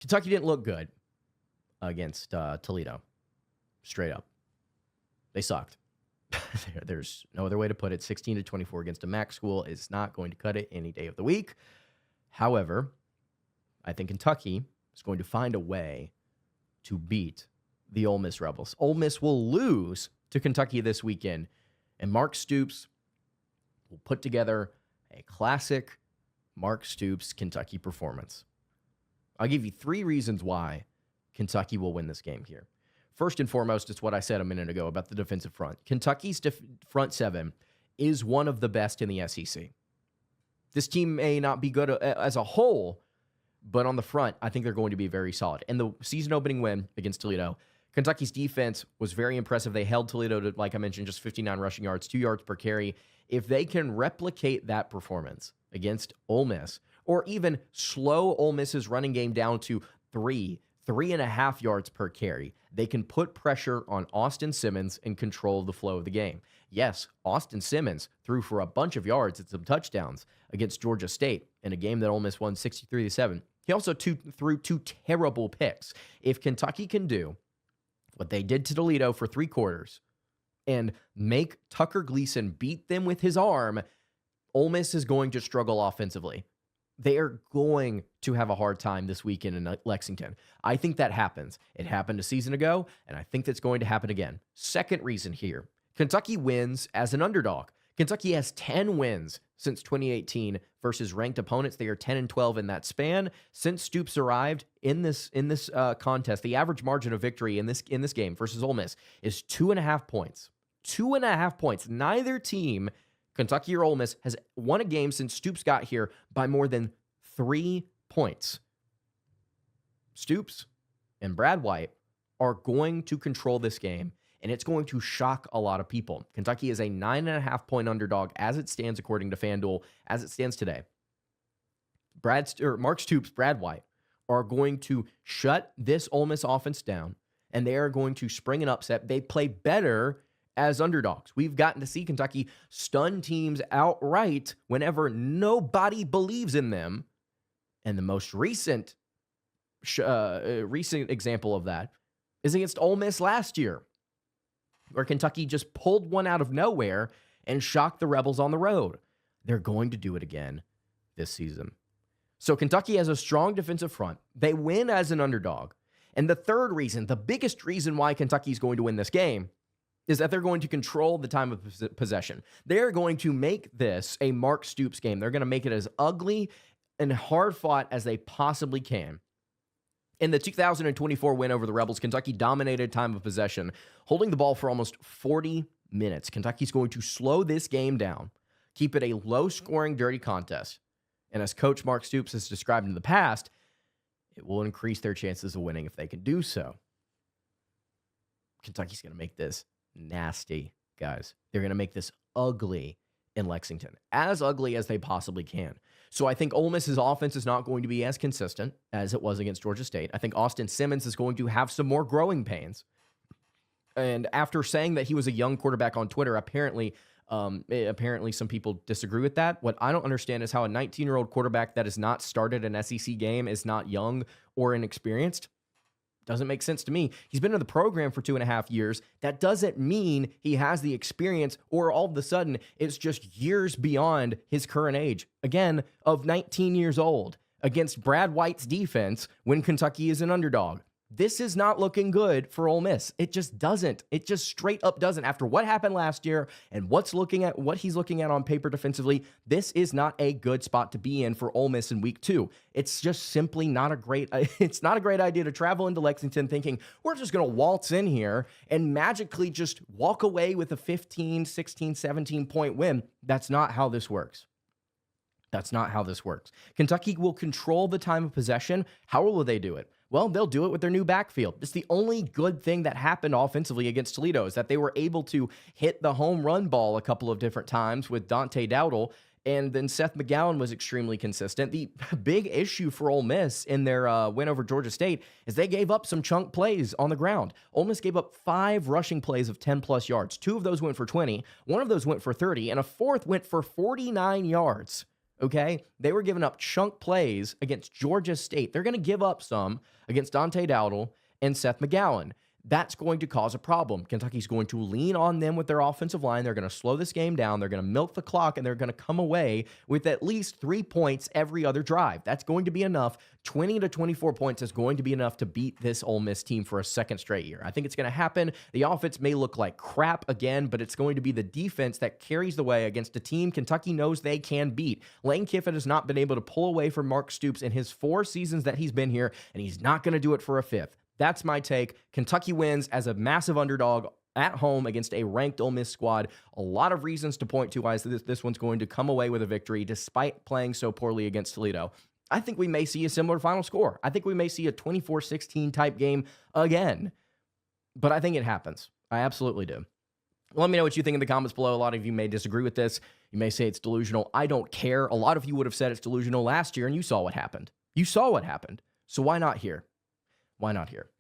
Kentucky didn't look good against Toledo. Straight up. They sucked. There's no other way to put it. 16-24 against a MAC school is not going to cut it any day of the week. However, I think Kentucky is going to find a way to beat the Ole Miss Rebels. Ole Miss will lose to Kentucky this weekend, and Mark Stoops will put together a classic Mark Stoops Kentucky performance. I'll give you 3 reasons why Kentucky will win this game here. First and foremost, it's what I said a minute ago about the defensive front. Kentucky's front 7 is one of the best in the SEC. This team may not be good as a whole, but on the front, I think they're going to be very solid. And the season-opening win against Toledo, Kentucky's defense was very impressive. They held Toledo to, like I mentioned, just 59 rushing yards, 2 yards per carry. If they can replicate that performance against Ole Miss, or even slow Ole Miss's running game down to 3.5 yards per carry, they can put pressure on Austin Simmons and control the flow of the game. Yes, Austin Simmons threw for a bunch of yards and some touchdowns against Georgia State in a game that Ole Miss won 63-7. He also threw 2 terrible picks. If Kentucky can do what they did to Toledo for 3 quarters and make Tucker Gleason beat them with his arm, Ole Miss is going to struggle offensively. They are going to have a hard time this weekend in Lexington. I think that happens. It happened a season ago, and I think that's going to happen again. Second reason here, Kentucky wins as an underdog. Kentucky has 10 wins since 2018 versus ranked opponents. They are 10-12 in that span. Since Stoops arrived in this contest, the average margin of victory in this game versus Ole Miss is 2.5 points. 2.5 points. Neither team, Kentucky or Ole Miss, has won a game since Stoops got here by more than 3 points. Stoops and Brad White are going to control this game, and it's going to shock a lot of people. Kentucky is a 9.5-point underdog as it stands according to FanDuel, as it stands today. Mark Stoops, Brad White are going to shut this Ole Miss offense down, and they are going to spring an upset. They play better as underdogs. We've gotten to see Kentucky stun teams outright whenever nobody believes in them. And the most recent example of that is against Ole Miss last year, where Kentucky just pulled one out of nowhere and shocked the Rebels on the road. They're going to do it again this season. So Kentucky has a strong defensive front. They win as an underdog. And the third reason, the biggest reason why Kentucky is going to win this game, is that they're going to control the time of possession. They're going to make this a Mark Stoops game. They're going to make it as ugly and hard-fought as they possibly can. In the 2024 win over the Rebels, Kentucky dominated time of possession, holding the ball for almost 40 minutes. Kentucky's going to slow this game down, keep it a low-scoring, dirty contest. And as Coach Mark Stoops has described in the past, it will increase their chances of winning if they can do so. Kentucky's going to make this nasty, guys. They're going to make this ugly in Lexington, as ugly as they possibly can. So I think Ole Miss's offense is not going to be as consistent as it was against Georgia State. I think Austin Simmons is going to have some more growing pains. And after saying that he was a young quarterback on Twitter, apparently some people disagree with that. What I don't understand is how a 19-year-old quarterback that has not started an SEC game is not young or inexperienced. Doesn't make sense to me. He's been in the program for 2.5 years. That doesn't mean he has the experience, or all of a sudden it's just years beyond his current age. Again, of 19 years old against Brad White's defense when Kentucky is an underdog. This is not looking good for Ole Miss. It just doesn't. It just straight up doesn't. After what happened last year and what he's looking at on paper defensively, this is not a good spot to be in for Ole Miss in week 2. It's just simply not a great idea to travel into Lexington thinking we're just going to waltz in here and magically just walk away with a 15, 16, 17-point win. That's not how this works. That's not how this works. Kentucky will control the time of possession. How will they do it? Well, they'll do it with their new backfield. It's the only good thing that happened offensively against Toledo is that they were able to hit the home run ball a couple of different times with Dante Dowdle, and then Seth McGowan was extremely consistent. The big issue for Ole Miss in their win over Georgia State is they gave up some chunk plays on the ground. Ole Miss gave up 5 rushing plays of 10-plus yards. 2 of those went for 20. 1 of those went for 30, and a 4th went for 49 yards. okay? They were giving up chunk plays against Georgia State. They're going to give up some against Dante Dowdle and Seth McGowan. That's going to cause a problem. Kentucky's going to lean on them with their offensive line. They're going to slow this game down. They're going to milk the clock, and they're going to come away with at least 3 points every other drive. That's going to be enough. 20 to 24 points is going to be enough to beat this Ole Miss team for a second straight year. I think it's going to happen. The offense may look like crap again, but it's going to be the defense that carries the way against a team Kentucky knows they can beat. Lane Kiffin has not been able to pull away from Mark Stoops in his 4 seasons that he's been here, and he's not going to do it for a 5th. That's my take. Kentucky wins as a massive underdog at home against a ranked Ole Miss squad. A lot of reasons to point to why this one's going to come away with a victory despite playing so poorly against Toledo. I think we may see a similar final score. I think we may see a 24-16 type game again. But I think it happens. I absolutely do. Let me know what you think in the comments below. A lot of you may disagree with this. You may say it's delusional. I don't care. A lot of you would have said it's delusional last year, and you saw what happened. You saw what happened. So why not here? Why not here?